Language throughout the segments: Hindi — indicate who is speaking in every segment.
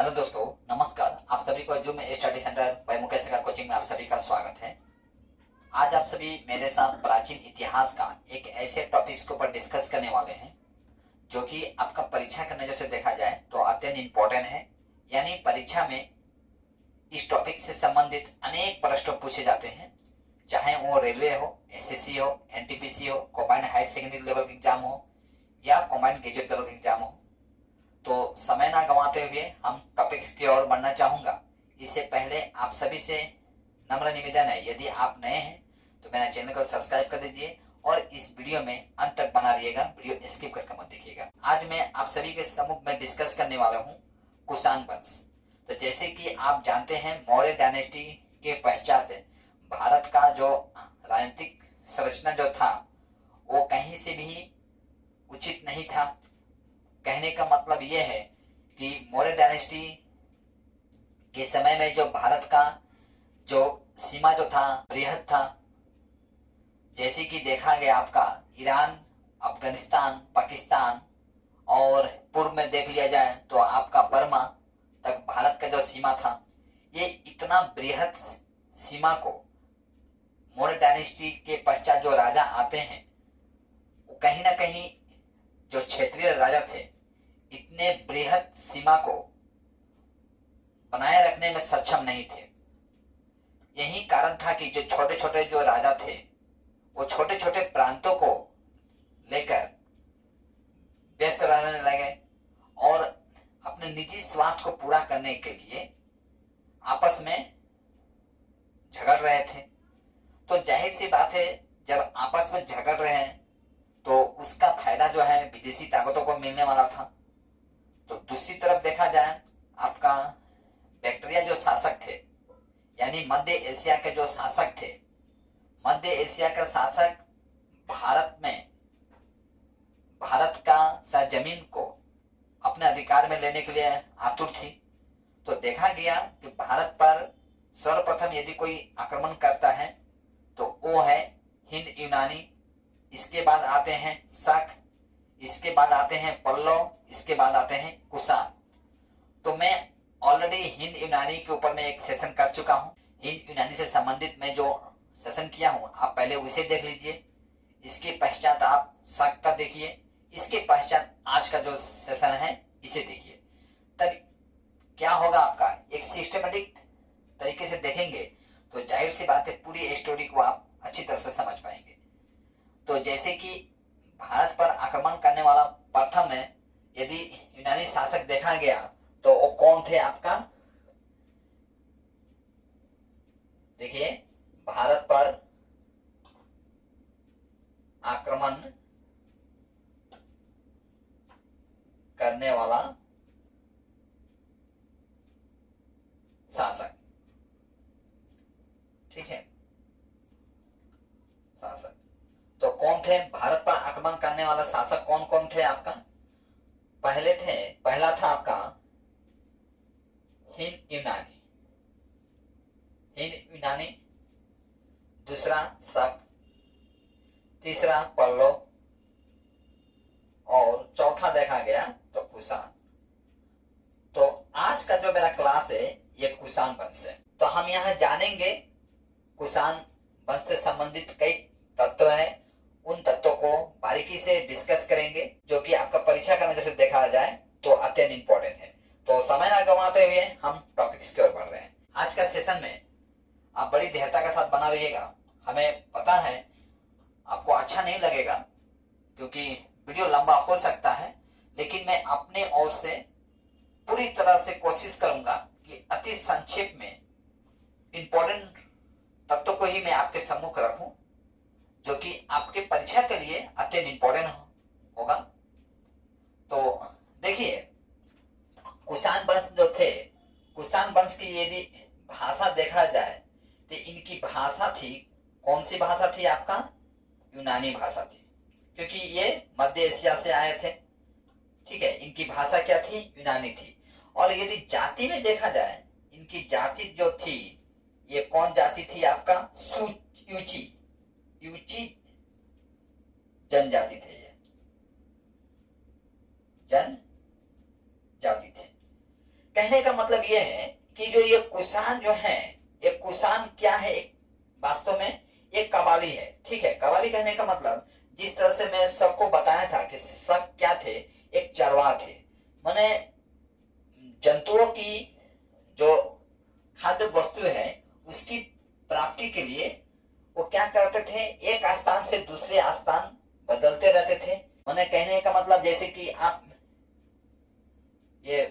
Speaker 1: हेलो दोस्तों, नमस्कार। आप सभी को Zoom study centre by Mukesh का कोचिंग में आप सभी का स्वागत है। आज आप सभी मेरे साथ प्राचीन इतिहास का एक ऐसे टॉपिक के ऊपर डिस्कस करने वाले हैं जो कि आपका परीक्षा की नजर से देखा जाए तो अत्यंत इम्पोर्टेंट है। यानी परीक्षा में इस टॉपिक से संबंधित अनेक प्रश्न पूछे जाते हैं, चाहे वो रेलवे हो, एसएससी हो, एनटीपीसी हो, कंबाइंड हायर सेकेंडरी लेवल का एग्जाम हो या कंबाइंड ग्रेजुएट लेवल का एग्जाम हो। तो समय ना गंवाते हुए हम टॉपिक्स की ओर बढ़ना चाहूंगा। इससे पहले आप सभी से नम्र निवेदन है, यदि आप नए हैं तो मेरा चैनल को सब्सक्राइब कर दीजिए और इस वीडियो में अंत तक बना रहिएगा, वीडियो स्किप करके मत देखिएगा। आज मैं आप सभी के सम्मुख में डिस्कस करने वाला हूँ कुषाण वंश। तो जैसे कि आप जानते हैं, मौर्य डायनेस्टी के पश्चात भारत का जो राजनीतिक संरचना जो था वो कहीं से भी उचित नहीं था। कहने का मतलब यह है कि मौर्य डायनेस्टी के समय में जो भारत का जो सीमा जो था बृहद था। जैसे कि देखा गया आपका ईरान, अफगानिस्तान, पाकिस्तान और पूर्व में देख लिया जाए तो आपका बर्मा तक भारत का जो सीमा था, ये इतना बृहद सीमा को मौर्य डायनेस्टी के पश्चात जो राजा आते हैं वो कहीं ना कहीं जो क्षेत्रीय राजा थे इतने बृहद सीमा को बनाए रखने में सक्षम नहीं थे। यही कारण था कि जो छोटे छोटे जो राजा थे वो छोटे छोटे प्रांतों को लेकर व्यस्त रहने लगे और अपने निजी स्वार्थ को पूरा करने के लिए आपस में झगड़ रहे थे। तो जाहिर सी बात है, जब आपस में झगड़ रहे हैं तो उसका फायदा जो है विदेशी ताकतों को मिलने वाला था। तो दूसरी तरफ देखा जाए, आपका बैक्टीरिया जो शासक थे, यानी मध्य एशिया के जो शासक थे, मध्य एशिया का शासक भारत में भारत का सरजमीन को अपने अधिकार में लेने के लिए आतुर थी। तो देखा गया कि भारत पर सर्वप्रथम यदि कोई आक्रमण करता है तो वो है हिंद यूनानी, इसके बाद आते हैं शक, इसके बाद आते हैं पल्लव, इसके बाद आते हैं कुषाण। तो मैं ऑलरेडी हिंद यूनानी के ऊपर में एक सेशन कर चुका हूं। हिंद यूनानी से संबंधित मैं जो सेशन किया हूं आप पहले उसे देख लीजिए। इसके पश्चात आप शक का देखिए, इसके पश्चात आज का जो सेशन है इसे देखिए। तब क्या होगा, आपका एक सिस्टमेटिक तरीके से देखेंगे तो जाहिर सी बात है पूरी स्टोरी को आप अच्छी तरह से समझ पाएंगे। तो जैसे कि भारत पर आक्रमण करने वाला प्रथम है यदि यूनानी शासक देखा गया तो वो कौन थे आपका, देखिए, भारत पर आक्रमण करने वाला शासक, ठीक है, शासक। तो कौन थे भारत पर आक्रमण करने वाला शासक, कौन कौन थे आपका? पहला था आपका हिंद यूनानी, दूसरा शक, तीसरा पल्लव और चौथा देखा गया तो कुषाण। तो आज का जो मेरा क्लास है ये कुषाण वंश है। तो हम यहाँ जानेंगे कुषाण वंश से संबंधित कई तत्व हैं, उन तत्वों को बारीकी से डिस्कस करेंगे जो कि आपका परीक्षा का नजर से देखा जाए तो अत्यंत इंपॉर्टेंट है। तो समय ना गंवाते हुए हम टॉपिक्स की ओर बढ़ रहे हैं। आज का सेशन में आप बड़ी धैर्यता के साथ बना रहिएगा। हमें पता है आपको अच्छा नहीं लगेगा क्योंकि वीडियो लंबा हो सकता है, लेकिन मैं अपने ओर से पूरी तरह से कोशिश करूंगा कि अति संक्षेप में इंपॉर्टेंट तत्वों को ही मैं आपके सम्मुख रखूं जो कि आपके परीक्षा के लिए अत्यंत इंपॉर्टेंट होगा। तो देखिए, कुषाण वंश जो थे, कुषाण वंश की यदि भाषा देखा जाए तो इनकी भाषा थी, कौन सी भाषा थी आपका? यूनानी भाषा थी, क्योंकि ये मध्य एशिया से आए थे, ठीक है। इनकी भाषा क्या थी? यूनानी थी। और यदि जाति में देखा जाए, इनकी जाति जो थी ये कौन जाति थी आपका? यूची जनजाति थे, ये जनजाति थे। कहने का मतलब ये है कि जो ये कुषाण जो है, एक कुषाण क्या है, एक वास्तव में एक कबाली है। ठीक है, कबाली कहने का मतलब जिस तरह से मैं सबको बताया था कि शक क्या थे, एक चरवाहा थे। माने जंतुओं की जो खाद्य वस्तु है उसकी प्राप्ति के लिए वो क्या करते थे, एक स्थान से दूसरे स्थान बदलते रहते थे। मैंने कहने का मतलब जैसे कि आप ये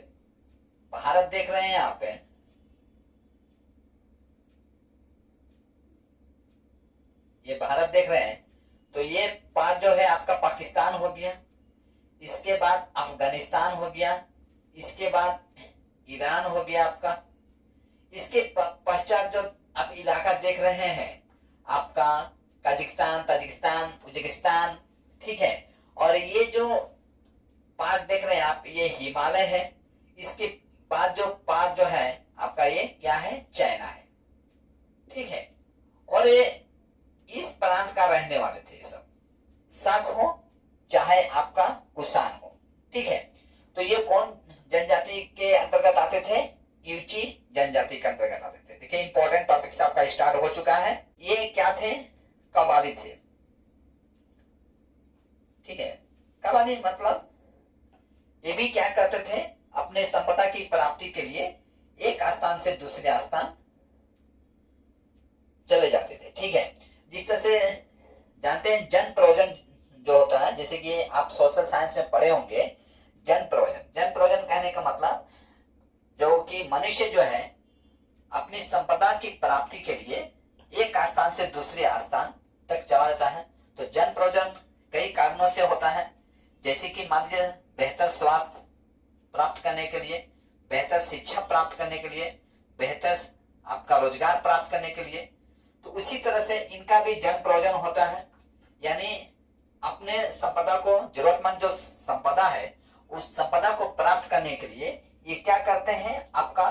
Speaker 1: भारत देख रहे हैं, यहाँ पे ये भारत देख रहे हैं, तो ये पार्ट जो है आपका पाकिस्तान हो गया, इसके बाद अफगानिस्तान हो गया, इसके बाद ईरान हो गया आपका, इसके पश्चात जो आप इलाका देख रहे हैं आपका कजाकिस्तान, ताजिकिस्तान, उज्बेकिस्तान। ठीक है, और ये जो पार्ट देख रहे हैं आप, ये हिमालय है। इसके बाद जो पार्ट जो है आपका ये क्या है, चाइना है। ठीक है, और ये इस प्रांत का रहने वाले थे। ये सब शक हो चाहे आपका कुषाण हो। ठीक है, तो ये कौन जनजाति के अंतर्गत आते थे, यूची जनजाति के अंतर्गत आते थे। देखिए इंपॉर्टेंट टॉपिक आपका स्टार्ट हो चुका है। ये क्या थे, कबाली थे। ठीक है, कबाली मतलब ये भी क्या करते थे, अपने संपदा की प्राप्ति के लिए एक स्थान से दूसरे स्थान चले जाते थे। ठीक है, जिस तरह से जानते हैं जन प्रयोजन जो होता है, जैसे कि आप सोशल साइंस में पढ़े होंगे, जन प्रयोजन कहने का मतलब जो कि मनुष्य जो है अपनी संपदा की प्राप्ति के लिए एक स्थान से दूसरे स्थान तक चला जाता है। तो जन प्रयोजन कई कारणों से होता है, जैसे कि मान लीजिए बेहतर स्वास्थ्य प्राप्त करने के लिए, बेहतर शिक्षा प्राप्त करने के लिए, बेहतर आपका रोजगार प्राप्त करने के लिए। तो उसी तरह से इनका भी जन प्रयोजन होता है, यानी अपने संपदा को, जरूरतमंद जो संपदा है उस संपदा को प्राप्त करने के लिए ये क्या करते हैं, आपका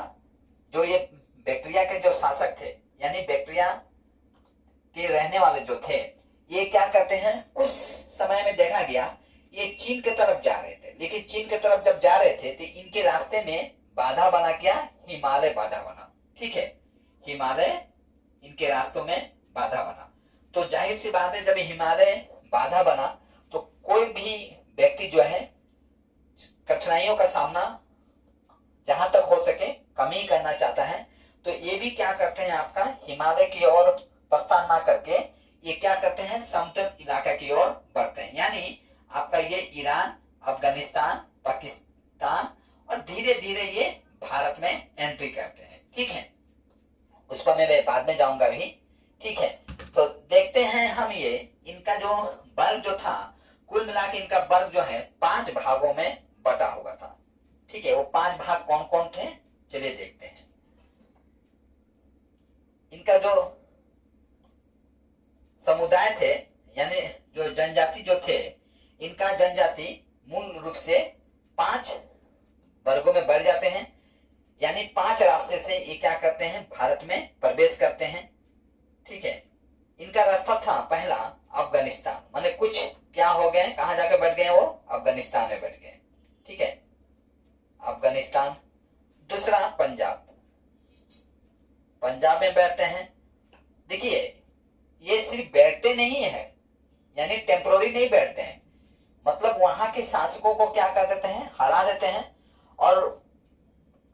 Speaker 1: जो ये बैक्टीरिया के जो शासक थे, यानी बैक्टीरिया के रहने वाले जो थे, ये क्या करते हैं, कुछ समय में देखा गया ये चीन के तरफ जा रहे थे। लेकिन चीन के तरफ जब जा रहे थे तो इनके रास्ते में बाधा बना, क्या, हिमालय बाधा बना। ठीक है, हिमालय इनके रास्तों में बाधा बना। तो जाहिर सी बात है, जब हिमालय बाधा बना तो कोई भी व्यक्ति जो है कठिनाइयों का सामना जहां तक हो सके कम ही करना चाहता है। तो ये भी क्या करते हैं, आपका हिमालय की ओर प्रस्थान ना करके ये क्या करते हैं, समतल इलाका की ओर बढ़ते हैं। यानी आपका ये ईरान, अफगानिस्तान, पाकिस्तान और धीरे धीरे ये भारत में एंट्री करते हैं। ठीक है, उस पर मैं बाद में जाऊंगा भी। ठीक है, तो देखते हैं हम ये इनका जो वर्ग जो था, कुल मिला के इनका वर्ग जो है 5 भागों में बटा हुआ था। ठीक है, वो 5 भाग कौन कौन थे, चलिए देखते हैं। इनका जो समुदाय थे, यानी जो जनजाति जो थे, इनका जनजाति मूल रूप से 5 वर्गों में बढ़ जाते हैं। यानी 5 रास्ते से ये क्या करते हैं, भारत में प्रवेश करते हैं। ठीक है, इनका रास्ता था पहला अफगानिस्तान, माने कुछ क्या हो गए, कहां जाकर बैठ गए, वो अफगानिस्तान में बैठ गए। ठीक है, अफगानिस्तान। दूसरा पंजाब, पंजाब में बैठते हैं। देखिए ये सिर्फ बैठते नहीं है, यानी टेम्पोररी नहीं बैठते हैं, मतलब वहां के शासकों को क्या कर देते हैं, हरा देते हैं और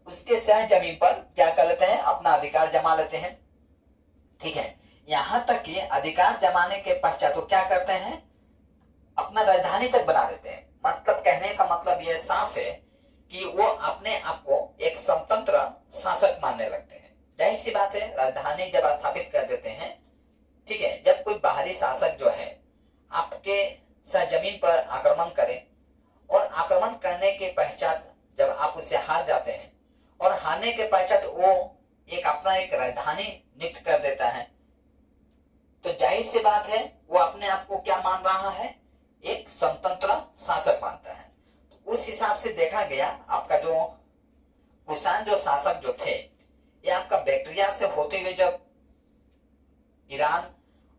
Speaker 1: उसके सह जमीन पर क्या कर लेते हैं, अपना अधिकार जमा लेते हैं। ठीक है, यहां तक कि अधिकार जमाने के पश्चात वो क्या करते हैं, अपना राजधानी तक बना देते हैं। मतलब कहने का मतलब यह साफ है कि वो अपने आप को एक स्वतंत्र शासक मानने लगते हैं। जाहिर सी बात है, राजधानी जब स्थापित कर देते हैं, ठीक है, जब कोई बाहरी शासक जो है आपके सरजमीन पर आक्रमण करे और आक्रमण करने के पश्चात जब आप उससे हार जाते हैं और हारने के पश्चात वो अपना एक राजधानी नियुक्त कर देता है, तो जाहिर सी बात है वो अपने आप को क्या मान रहा है, एक स्वतंत्र शासक मानता है। तो उस हिसाब से देखा गया आपका जो कुषाण जो शासक जो थे, ये आपका बैक्टीरिया से होते हुए जब ईरान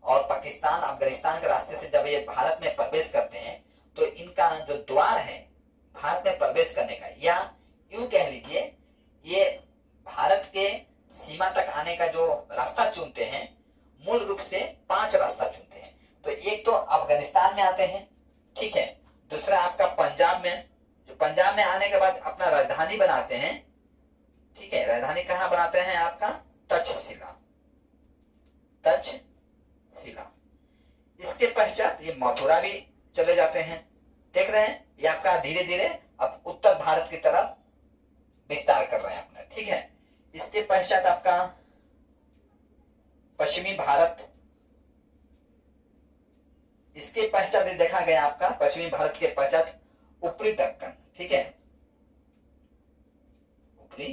Speaker 1: और पाकिस्तान, अफगानिस्तान के रास्ते से जब ये भारत में प्रवेश करते हैं, तो इनका जो द्वार है भारत में प्रवेश करने का, या यूं कह लीजिए आने का जो रास्ता चुनते हैं, मूल रूप से 5 रास्ता चुनते हैं। तो एक तो अफगानिस्तान में आते हैं, ठीक है। दूसरा आपका पंजाब में, जो पंजाब में आने के बाद अपना राजधानी बनाते हैं, ठीक है। राजधानी कहाँ बनाते हैं आपका? तक्षशिला, तक्षशिला। इसके पश्चात ये मथुरा भी चले जाते हैं। देख रहे हैं, ये आपका धीरे धीरे अब उत्तर भारत की तरफ विस्तार कर रहे हैं अपना, ठीक है। इसके पश्चात आपका पश्चिमी भारत, इसके पश्चात देखा गया आपका पश्चिमी भारत के पश्चात ऊपरी दक्कन, ठीक है। ऊपरी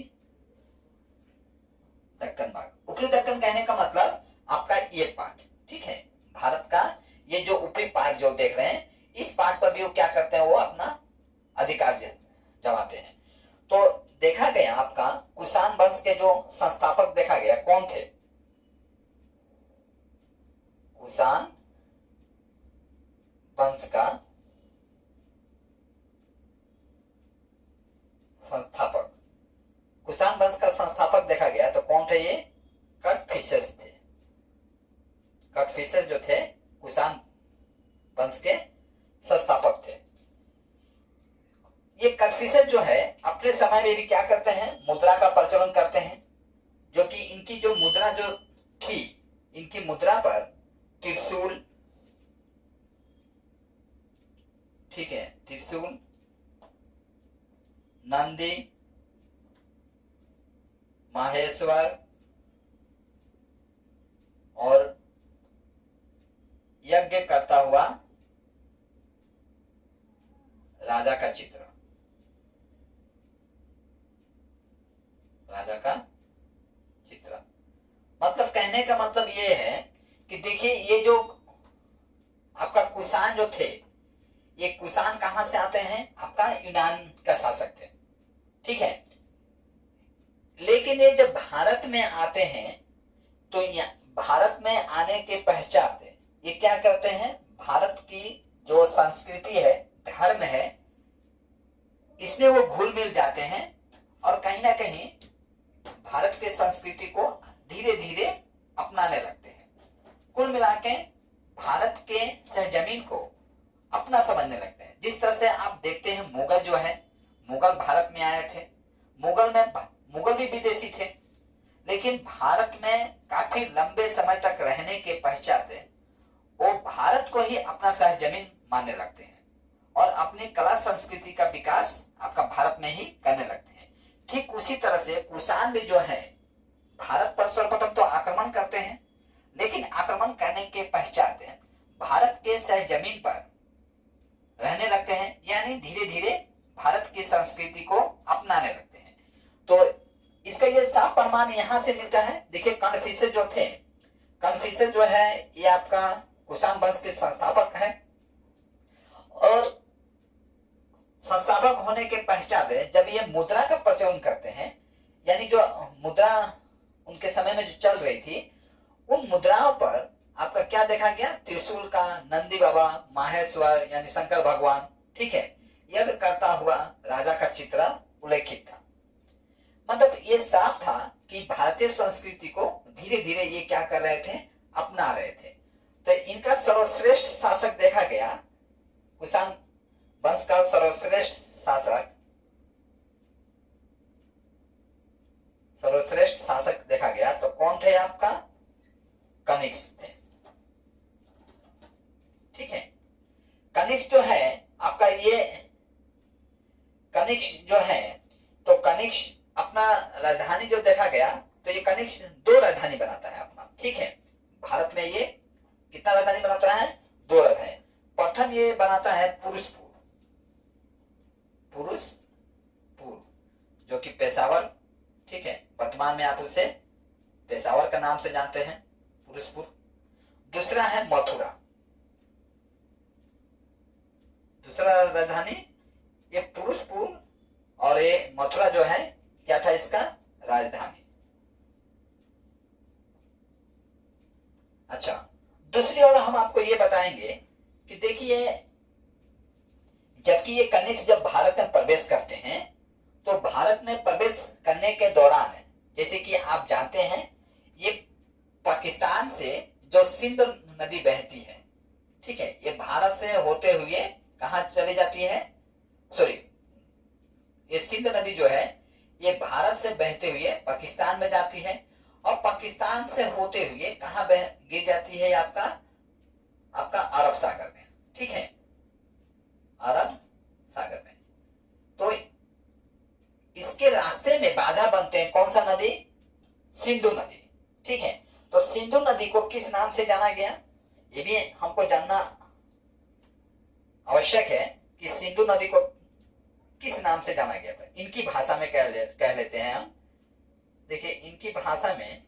Speaker 1: दक्कन भाग, ऊपरी दक्कन कहने का मतलब आपका ये पार्ट, ठीक है। भारत का ये जो ऊपरी पार्ट जो देख रहे हैं, इस पार्ट पर भी वो क्या करते हैं, वो अपना अधिकार जमाते हैं। तो देखा गया आपका कुषाण वंश के जो संस्थापक देखा गया कौन थे? कुषाण वंश का संस्थापक, कुषाण वंश का संस्थापक देखा गया तो कौन थे? ये कटफिशस थे। कटफिशस जो थे कुषाण वंश के संस्थापक थे। ये कटफिशस जो है अपने समय में भी क्या करते हैं, मुद्रा का प्रचलन करते हैं, जो कि इनकी जो मुद्रा जो थी, इनकी मुद्रा पर त्रिशूल, ठीक है, त्रिशूल, नंदी, माहेश्वर और यज्ञ करता हुआ राजा का चित्र, राजा का चित्र। मतलब कहने का मतलब ये है कि देखिए, ये जो आपका कुषाण जो थे, ये कुषाण कहां से आते हैं? आपका यूनान का शासक थे, ठीक है। लेकिन ये जब भारत में आते हैं तो भारत में आने के पश्चात ये क्या करते हैं, भारत की जो संस्कृति है, धर्म है, इसमें वो घुल मिल जाते हैं और कहीं ना कहीं भारत के संस्कृति को धीरे धीरे अपनाने लगते हैं। कुल मिला के भारत के सरजमीन को अपना समझने लगते हैं। जिस तरह से आप देखते हैं, मुगल जो है, मुगल भारत में आए थे। मुगल भी विदेशी थे, लेकिन भारत में काफी लंबे समय तक रहने के पश्चात वो भारत को ही अपना सरजमीन मानने लगते हैं और अपनी कला संस्कृति का विकास आपका भारत में ही करने लगते हैं। ठीक उसी तरह से कुषाण भी जो है भारत पर सर्वप्रथम तो आक्रमण करते हैं, लेकिन आक्रमण करने के पश्चात भारत के सरजमीन पर रहने लगते हैं, यानी धीरे धीरे भारत की संस्कृति को अपनाने लगते हैं। तो इसका ये साफ प्रमाण यहां से मिलता है। देखिए, कन्फ्यूशियस जो थे, कन्फ्यूशियस जो है ये आपका कुषाण वंश के संस्थापक है और संस्थापक होने के पश्चात जब ये मुद्रा का प्रचलन करते हैं, यानी जो मुद्रा उनके समय में जो चल रही थी, उन मुद्राओं पर आपका क्या देखा गया? त्रिशूल का, नंदी बाबा, माहेश्वर यानी शंकर भगवान, ठीक है, यज्ञ करता हुआ राजा का चित्र उल्लेखित था। मतलब ये साफ था कि भारतीय संस्कृति को धीरे धीरे ये क्या कर रहे थे? अपना रहे थे। तो इनका सर्वश्रेष्ठ शासक देखा गया, कुषाण वंश का सर्वश्रेष्ठ शासक देखा गया तो कौन थे? आपका कनिष्क थे, ठीक है। कनिष्क जो है आपका, ये कनिष्क जो है, तो कनिष्क अपना राजधानी जो देखा गया, तो ये कनिष्क 2 राजधानी बनाता है अपना, ठीक है। भारत में ये कितना राजधानी बनाता है? 2 राजधानी। प्रथम ये बनाता है पुरुषपुर, जो कि पेशावर, ठीक है, वर्तमान में आप उसे पेशावर का नाम से जानते हैं, पुरुषपुर। दूसरा है मथुरा, दूसरा राजधानी ये पुरुषपुर, और ये मथुरा जो है क्या था इसका? राजधानी। अच्छा, दूसरी ओर हम आपको ये बताएंगे कि देखिए, जबकि ये कनिष्क जब भारत में प्रवेश करते हैं, तो भारत में प्रवेश करने के दौरान जैसे कि आप जानते हैं, से जो सिंधु नदी बहती है, ठीक है, ये भारत से होते हुए कहाँ चली जाती है, सॉरी, ये सिंधु नदी जो है ये भारत से बहते हुए पाकिस्तान में जाती है, और पाकिस्तान से होते हुए कहाँ गिर जाती है, आपका आपका अरब सागर में, ठीक है, अरब सागर में। तो इसके रास्ते में बाधा बनते हैं कौन सा नदी, सिंधु नदी, ठीक है। तो सिंधु नदी को किस नाम से जाना गया, ये भी हमको जानना आवश्यक है कि सिंधु नदी को किस नाम से जाना गया था। इनकी भाषा में कह लेते हैं हम। देखिए, इनकी भाषा में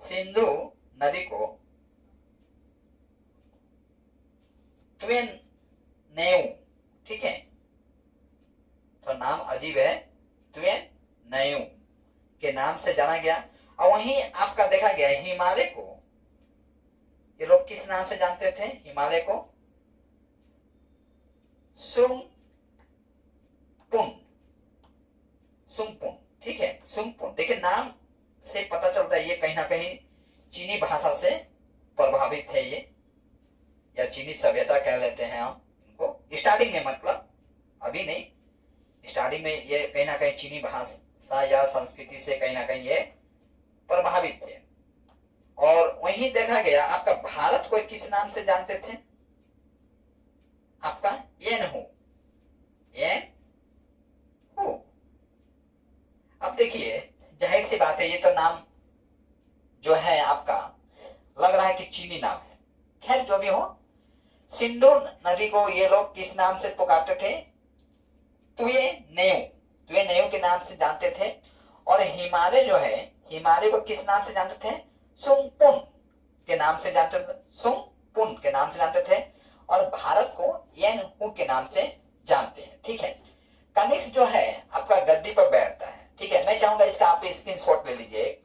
Speaker 1: सिंधु नदी को त्वेन नेऊ, ठीक है, तो नाम अजीब है, त्वेन नेऊ के नाम से जाना गया। और वहीं आपका देखा गया हिमालय को ये लोग किस नाम से जानते थे, हिमालय को सुंगपुन, सुंगपुन, ठीक है, सुंगपुन। देखिए, नाम से पता चलता है ये कहीं ना कहीं चीनी भाषा से प्रभावित है ये, या चीनी सभ्यता कह लेते हैं हम इनको स्टार्टिंग में, मतलब अभी नहीं, स्टार्टिंग में ये कहीं ना कहीं चीनी भाषा या संस्कृति से कहीं ना कहीं ये प्रभावित थे। और वहीं देखा गया आपका भारत को किस नाम से जानते थे, आपका येनहू, येनहू। अब देखिए, जाहिर सी बात है ये तो नाम जो है आपका लग रहा है कि चीनी नाम है। खैर जो भी हो, सिंधु नदी को ये लोग किस नाम से पुकारते थे, त्वेनेऊ के नाम से जानते थे। और हिमालय जो है, हिमालय को किस नाम से जानते थे, सुंगपुन के नाम से जानते थे, सुंगपुन के नाम से जानते थे। और भारत को येनहू के नाम से जानते हैं, ठीक है। कनिष्क जो है आपका गद्दी पर बैठता है, ठीक है। मैं चाहूंगा इसका आप स्क्रीनशॉट ले लीजिए।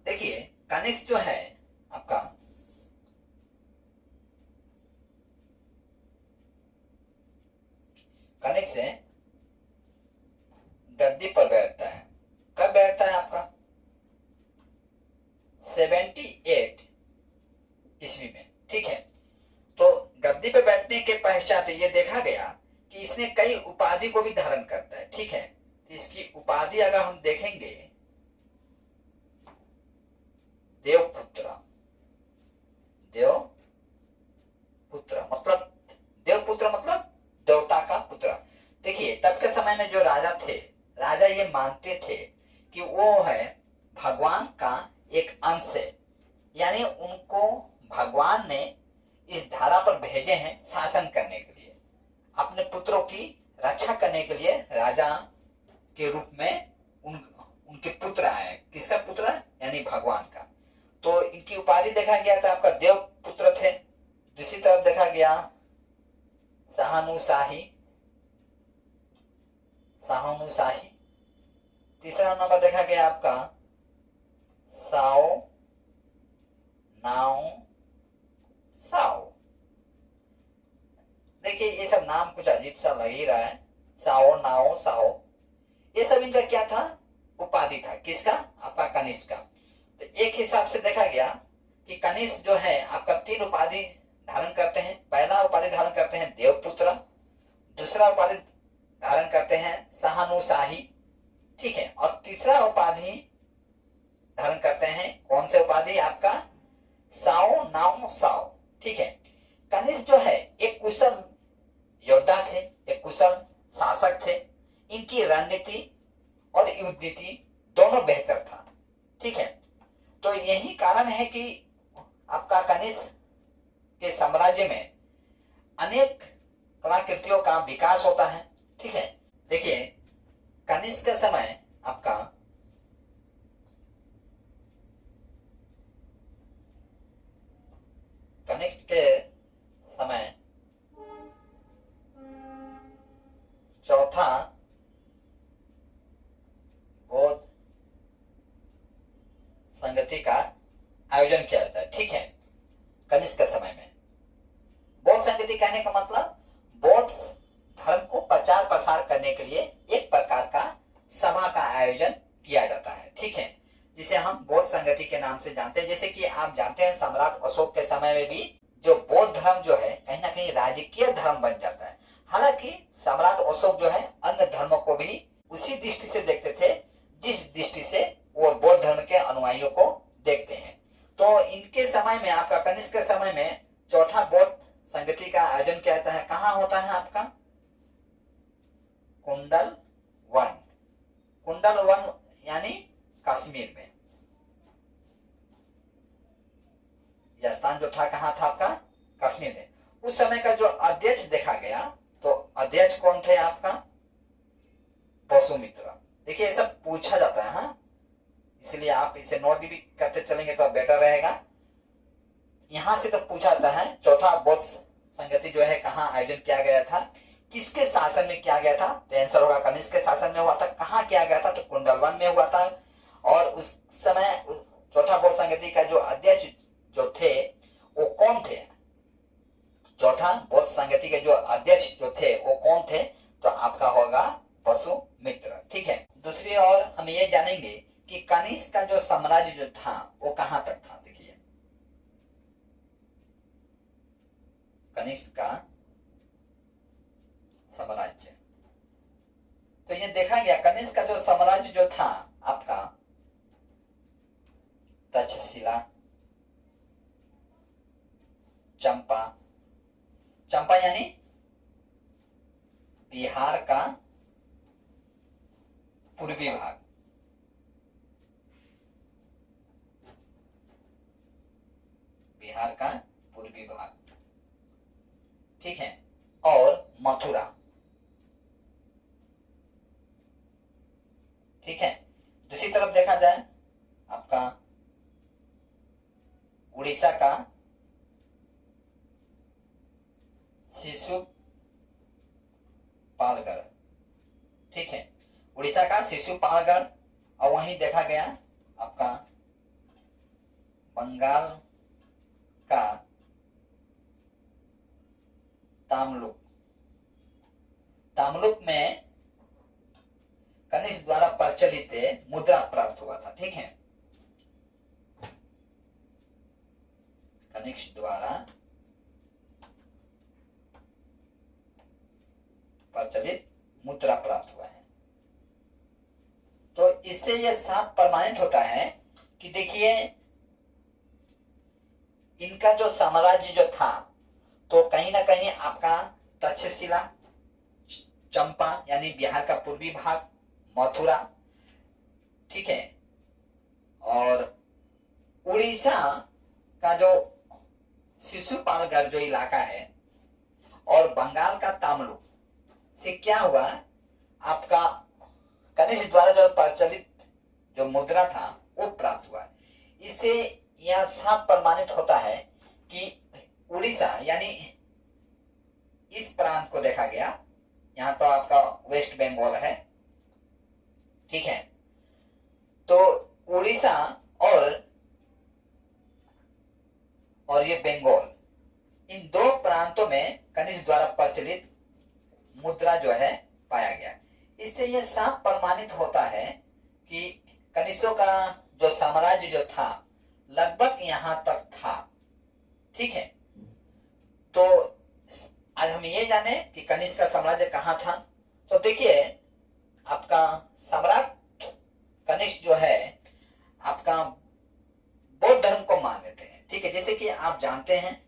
Speaker 1: देखिए, कनिष्क जो है आपका कनिष्क से गद्दी पर बैठता है। कब बैठता है आपका 78 ईस्वी में, ठीक है। तो गद्दी पर बैठने के पश्चात ये देखा गया कि इसने कई उपाधि को भी धारण करता है, ठीक है। तो इसकी उपाधि अगर हम देखेंगे, देवपुत्र, देवपुत्र मतलब देवता का पुत्र। देखिए, तब के समय में जो राजा थे, राजा ये मानते थे कि वो है भगवान का एक अंश है, यानी उनको भगवान ने इस धारा पर भेजे हैं शासन करने के लिए, अपने पुत्रों की रक्षा करने के लिए राजा के रूप में उनके पुत्र आए। किसका पुत्र, यानी भगवान का। तो इनकी उपाधि देखा गया था आपका देव पुत्र थे। दूसरी तरफ देखा गया सहानुशाही, सहानुशाही। तीसरा नंबर देखा गया आपका साओ नाओ साओ। देखिए, ये सब नाम कुछ अजीब सा लग ही रहा है, साओ नाओ साओ। ये सब इनका क्या था, उपाधि था। किसका, आपका कनिष्क का। तो एक हिसाब से देखा गया कि कनिष्क जो है आपका 3 उपाधि धारण करते हैं। पहला उपाधि धारण करते हैं देवपुत्र, दूसरा उपाधि धारण करते हैं सहानुशाही, ठीक है, और तीसरा उपाधि धारण करते हैं कौन से उपाधि, आपका साओ नाओ साओ, ठीक है। कनिष्क जो है एक कुशल योद्धा थे, एक कुशल शासक थे। इनकी रणनीति और युद्ध नीति दोनों बेहतर था, ठीक है। तो यही कारण है कि आपका कनिष्क के साम्राज्य में अनेक कलाकृतियों का विकास होता है, ठीक है। देखिए, कनिष्क का समय आपका कनिष्क के समय चौथा बौद्ध संगति का आयोजन किया जाता है, ठीक है, कनिष्क के समय में। बौद्ध संगति कहने का मतलब बौद्ध धर्म को प्रचार प्रसार करने के लिए एक प्रकार का सभा का आयोजन किया जाता है, ठीक है, जिसे हम बौद्ध संगति के नाम से जानते हैं। जैसे कि आप जानते हैं सम्राट अशोक के समय में भी जो बौद्ध धर्म जो है कहीं ना कहीं राजकीय धर्म बन जाता है। हालांकि सम्राट अशोक जो है अन्य धर्मों को भी उसी दृष्टि से देखते थे जिस दृष्टि से वो बौद्ध धर्म के अनुयायियों को देखते हैं। तो इनके समय में, आपका कनिष्क के समय में चौथा बौद्ध संगति का आयोजन किया जाता है। कहाँ होता है आपका? कुंडल वन। कुंडल वन यानी कश्मीर में। यह स्थान जो था कहाँ था आपका? कश्मीर में। उस समय का जो अध्यक्ष देखा गया, तो अध्यक्ष कौन थे आपका? वसुमित्र। देखिए ये सब पूछा जाता है, हाँ, इसलिए आप इसे नोट भी करते चलेंगे तो बेटर रहेगा। यहां से तो पूछा जाता है चौथा बौद्ध संगति जो है कहाँ आयोजन किया गया था, किसके शासन में किया गया था? तो आंसर होगा कनिष्क के शासन में हुआ था। कहाँ किया गया था? तो कुंडलवन में हुआ था। और उस समय चौथा बौद्ध संगति का जो अध्यक्ष जो थे वो कौन थे? चौथा बौद्ध संगति के जो अध्यक्ष जो थे वो कौन थे? तो आपका होगा वसुमित्र, ठीक है। दूसरी ओर हम ये जानेंगे कि कनिष्क का जो साम्राज्य जो था वो कहां तक था। देखिए कनिष्क का साम्राज्य, तो ये देखा गया कनिष्क का जो साम्राज्य जो था आपका तक्षशिला, चंपा, चंपा यानी बिहार का पूर्वी भाग, बिहार का पूर्वी भाग, ठीक है, और मथुरा, ठीक है। दूसरी तरफ देखा जाए आपका उड़ीसा का शिशुपालगढ़, ठीक है, उड़ीसा का शिशुपालगढ़। और वहीं देखा गया आपका बंगाल का तामलुक। तामलुक में कनिष्क द्वारा प्रचलित मुद्रा प्राप्त हुआ था, ठीक है, कनिष्क द्वारा प्रचलित मुद्रा प्राप्त हुआ है। तो इससे यह साफ प्रमाणित होता है कि देखिए इनका जो साम्राज्य जो था तो कहीं ना कहीं आपका तक्षशिला, चंपा यानी बिहार का पूर्वी भाग, मथुरा, ठीक है, और उड़ीसा का जो शिशुपालगढ़ जो इलाका है और बंगाल का तामलुक से क्या हुआ, आपका कनिष्क द्वारा जो प्रचलित जो मुद्रा था वो प्राप्त हुआ। इससे यह साफ प्रमाणित होता है कि उड़ीसा यानी इस प्रांत को देखा गया, यहाँ तो आपका वेस्ट बंगाल है, ठीक है, तो उड़ीसा और ये बंगाल, इन दो प्रांतों में कनिष्क द्वारा प्रचलित मुद्रा जो है पाया गया। इससे यह साफ प्रमाणित होता है कि कनिष्कों का जो साम्राज्य जो था लगभग यहाँ तक था, ठीक है। तो आज हम ये जाने कि कनिष्क का साम्राज्य कहाँ था। तो देखिए आपका सम्राट कनिष्क जो है आपका बौद्ध धर्म को मान लेते हैं, ठीक है। जैसे कि आप जानते हैं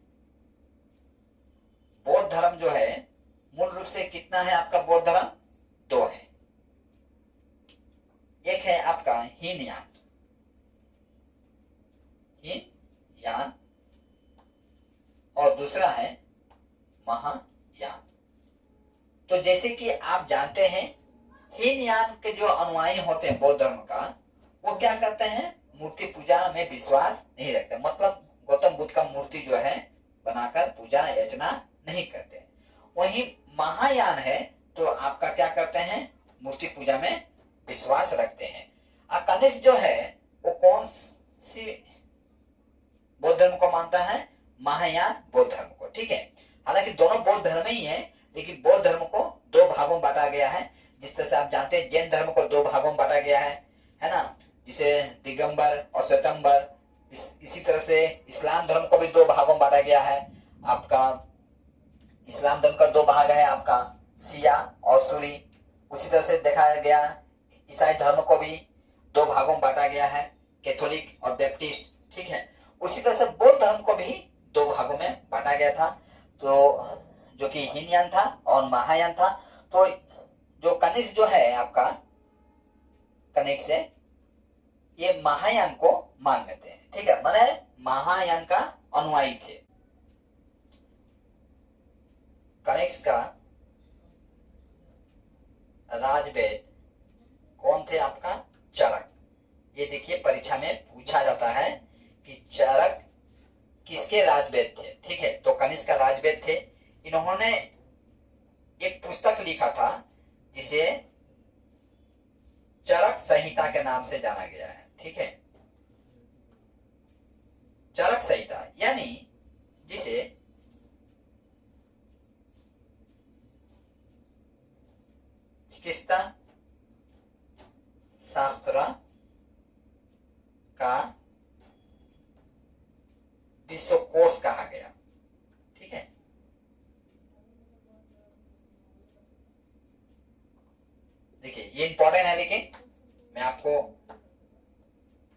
Speaker 1: बौद्ध धर्म जो है मूल रूप से कितना है आपका बौद्ध धर्म? दो है। एक है आपका हीनयान और दूसरा है महायान। तो जैसे कि आप जानते हैं हीनयान के जो अनुयायी होते हैं बौद्ध धर्म का, वो क्या करते हैं? मूर्ति पूजा में विश्वास नहीं रखते, मतलब गौतम बुद्ध का मूर्ति जो है बनाकर पूजा अर्चना नहीं करते। वहीं महायान है तो आपका क्या करते हैं? मूर्ति पूजा में विश्वास रखते हैं। कनिष्क जो है वो कौन सी भागों में बांटा गया है। जिस तरह से आप जानते हैं जैन धर्म को 2 भागों में बांटा गया है ना, जिसे दिगंबर और श्वेतंबर। इसी तरह से इस्लाम धर्म को भी 2 भागों में बांटा गया है। आपका इस्लाम धर्म का 2 भाग है, आपका शिया और सुन्नी। उसी तरह से देखा गया ईसाई धर्म को भी 2 भागों में बांटा गया है, कैथोलिक और बैप्टिस्ट, ठीक है। उसी तरह से बौद्ध धर्म को भी 2 भागों में बांटा गया था, तो जो कि हीनयान था और महायान था। तो जो कनिष्क जो है आपका, कनिष्क से ये महायान को मान लेते हैं, ठीक है, माने महायान का अनुयायी थे। कनिष्क का राजवैद कौन थे आपका? चरक। ये देखिए परीक्षा में पूछा जाता है कि चरक किसके राजवैद थे, ठीक है। तो कनिष्क का राजवैद थे। इन्होंने एक पुस्तक लिखा था जिसे चरक संहिता के नाम से जाना गया है, ठीक है। चरक संहिता यानी जिसे चिकित्सा शास्त्र का विश्वकोश कहा गया, ठीक है। देखिए ये इंपॉर्टेंट है, लेकिन मैं आपको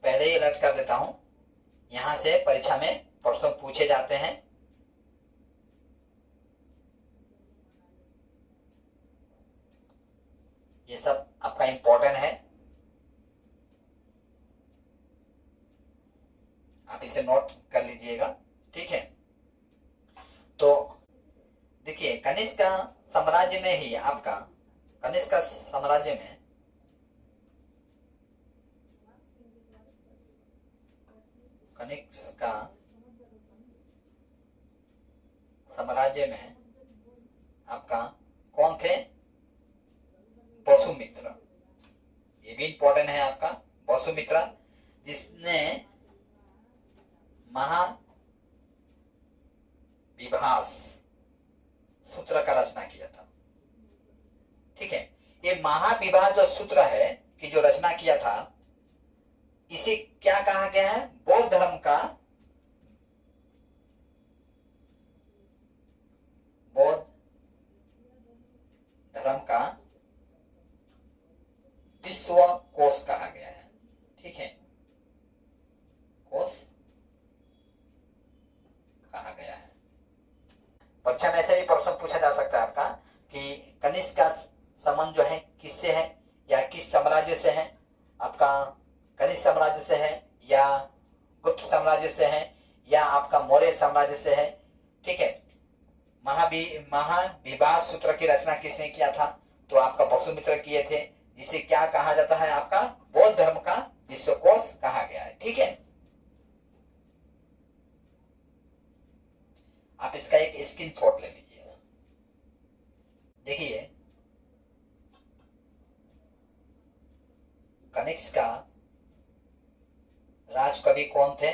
Speaker 1: पहले ही अलर्ट कर देता हूं, यहां से परीक्षा में प्रश्न पूछे जाते हैं। ये सब आपका इंपॉर्टेंट है, आप इसे नोट कर लीजिएगा, ठीक है। तो देखिए कनिष्क का साम्राज्य में ही आपका, कनिष्क का साम्राज्य में कनिष्क का साम्राज्य में आपका कौन थे? वसुमित्र। ये भी इंपॉर्टेंट है आपका, वसुमित्र, जिसने महाविभास सूत्र का रचना किया था, ठीक है। ये महाविभास जो सूत्र है कि जो रचना किया था, इसे क्या कहा गया है? बौद्ध धर्म का, बौद्ध धर्म का विश्व कोश कहा गया है, ठीक है। कोश कहा गया है। परीक्षा में ऐसे भी प्रश्न पूछा जा सकता है आपका कि कनिष्क का संबंध जो है किससे है या किस साम्राज्य से है? आपका कनिष्क साम्राज्य से है या गुप्त साम्राज्य से है या आपका मौर्य साम्राज्य से है, ठीक है। महाविभास सूत्र की रचना किसने किया था? तो आपका वसुमित्र किए थे, जिसे क्या कहा जाता है? आपका बौद्ध धर्म का विश्वकोश कहा गया है, ठीक है। आप इसका एक स्क्रीनशॉट ले लीजिए। देखिए कनिष्क का राजकवि कौन थे?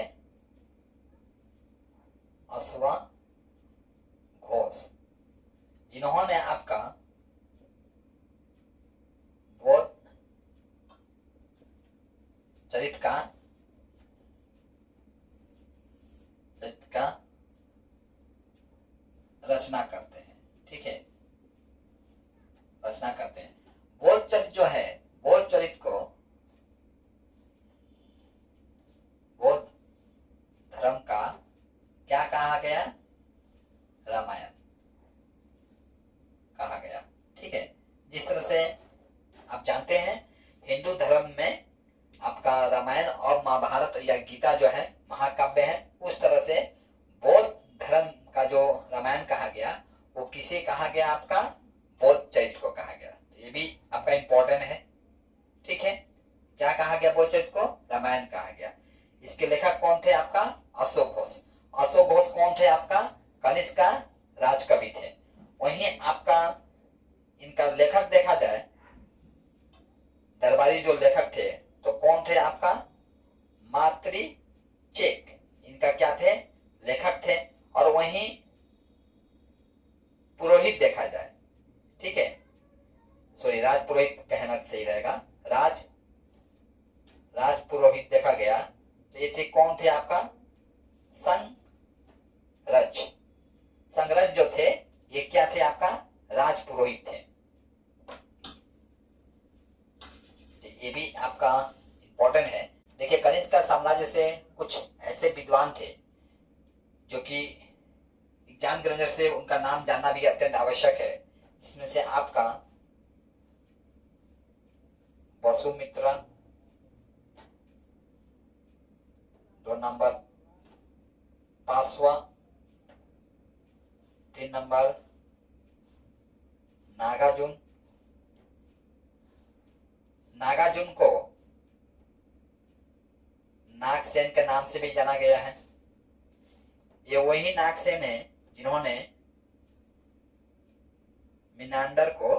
Speaker 1: अश्वघोष, जिन्होंने आपका बौद्ध चरित्र का रचना करते हैं, ठीक है, रचना करते हैं। बौद्ध चरित्र जो है, बौद्ध चरित्र को बौद्ध धर्म का क्या कहा गया? रामायण कहा गया, ठीक है। जिस तरह से आप जानते हैं हिंदू धर्म में आपका रामायण और महाभारत या गीता जो है महाकाव्य है, उस तरह से बौद्ध धर्म का जो रामायण कहा गया वो किसे कहा गया? आपका बौद्ध चरित्र को कहा गया। ये भी आपका इंपॉर्टेंट है, ठीक है। क्या कहा गया? बौद्ध चरित्र को रामायण कहा गया। इसके लेखक कौन थे? आपका अशोक घोष। अशोक घोष कौन थे? आपका कनिष्क का राजकवि थे। वहीं आपका इनका लेखक देखा जाए, दरबारी जो लेखक थे तो कौन थे? आपका मात्रिचेक, इनका क्या थे? लेखक थे। और वहीं पुरोहित देखा जाए, ठीक है, राज पुरोहित कहना सही रहेगा। राज पुरोहित देखा गया तो ये थे, कौन थे आपका? संगरज जो थे ये क्या थे आपका? राज पुरोहित थे। ये भी आपका इंपॉर्टेंट है। देखिए कनिष्क का साम्राज्य से कुछ ऐसे विद्वान थे जो कि एग्जाम की नजर से उनका नाम जानना भी अत्यंत आवश्यक है, जिसमें से आपका वसुमित्र, 2 नंबर पासवा, 3 नंबर नागार्जुन। नागार्जुन को नागसेन के नाम से भी जाना गया है। ये वही नागसेन है जिन्होंने मिनांडर को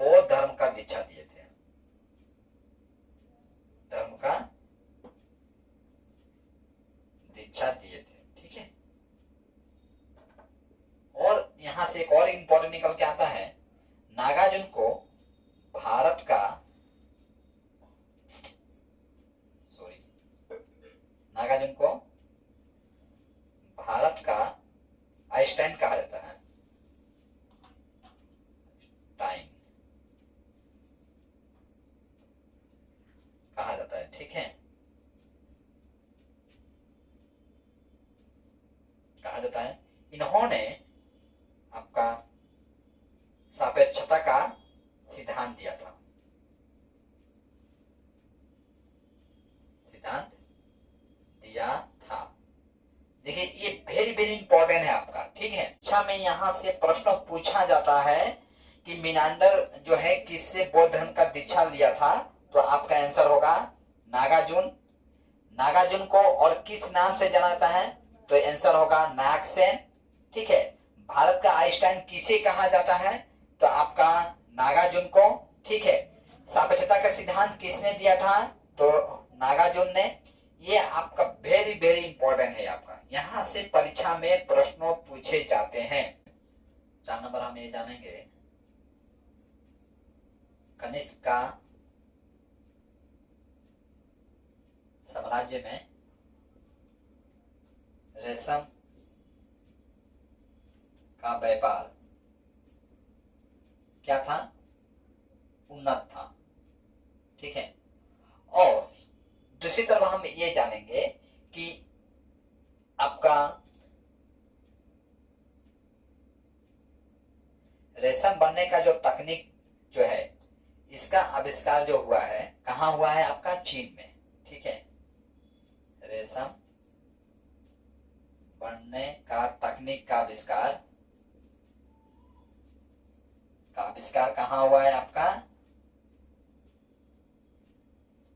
Speaker 1: बौद्ध धर्म का दीक्षा दिए थे। धर्म का दीक्षा दिए थे, ठीक है। और यहां से एक और इंपॉर्टेंट निकल के आता है, नागार्जुन को भारत का नागार्जुन को भारत का आइंस्टाइन कहा जाता है। टाइम कहा जाता है, ठीक है, कहा जाता है। इन्होंने आपका सापेक्षता का सिद्धांत दिया था। सिद्धांत दिया था। देखिए ये वेरी वेरी इंपॉर्टेंट है आपका, ठीक है। अच्छा में यहां से प्रश्न पूछा जाता है कि मिनांडर जो है किससे बौद्ध धर्म का दीक्षा लिया था, तो आपका आंसर होगा नागार्जुन। नागार्जुन को और किस नाम से जाना जाता है, तो आंसर होगा नागसेन, ठीक है। भारत का आइंस्टाइन किसे कहा जाता है, तो आपका नागार्जुन को, ठीक है। सापेक्षता का सिद्धांत किसने दिया था, तो नागार्जुन ने। ये आपका वेरी वेरी इंपॉर्टेंट है आपका, यहां से परीक्षा में प्रश्नों पूछे जाते हैं। 4 नंबर हम ये जानेंगे, कनिष्क का साम्राज्य में रेशम का व्यापार क्या था? उन्नत था, ठीक है। और दूसरी तरफ हम ये जानेंगे कि आपका रेशम बनने का जो तकनीक जो है, इसका आविष्कार जो हुआ है कहाँ हुआ है? आपका चीन में, ठीक है। रेशम बनने का तकनीक का आविष्कार कहाँ हुआ है? आपका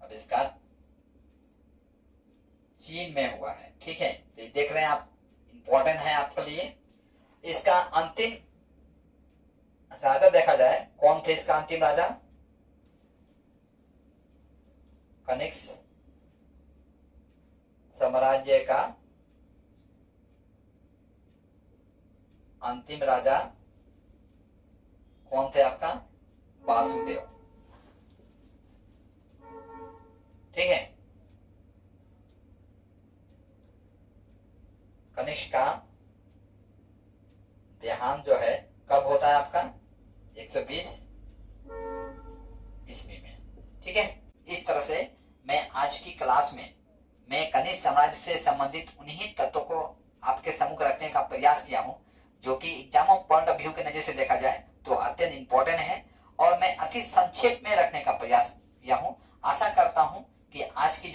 Speaker 1: आविष्कार चीन में हुआ है, ठीक है। तो देख रहे हैं आप, इंपॉर्टेंट है आपके लिए। इसका अंतिम राजा देखा जाए, कौन थे इसका अंतिम राजा? कनिष्क साम्राज्य का अंतिम राजा कौन थे? आपका वासुदेव, ठीक है। कनिष्क का देहांत जो है कब होता है? आपका 120 ईस्वी में, ठीक है। इस तरह से मैं आज की क्लास में मैं कनिष्क साम्राज्य से संबंधित उन्हीं तत्वों को आपके सम्मुख रखने का प्रयास किया हूं, जो कि exam of point of view के नजर से देखा जाए तो अत्यंत इंपॉर्टेंट है, और मैं अति संक्षेप में रखने का प्रयास किया हूं। आशा करता हूं कि आज की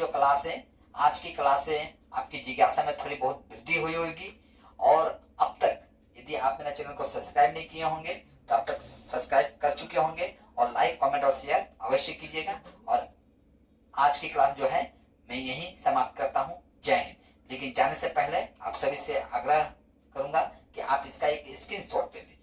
Speaker 1: क्लास से आपकी जिज्ञासा में थोड़ी बहुत वृद्धि हुई होगी। और अब तक यदि आप मेरा चैनल को सब्सक्राइब नहीं किए होंगे तो अब तक सब्सक्राइब कर चुके होंगे, और लाइक, कमेंट और शेयर अवश्य कीजिएगा। और आज की क्लास जो है मैं यही समाप्त करता हूं। जय हिंद। लेकिन जाने से पहले आप सभी से आग्रह करूंगा कि आप इसका एक स्क्रीनशॉट ले लीजिए।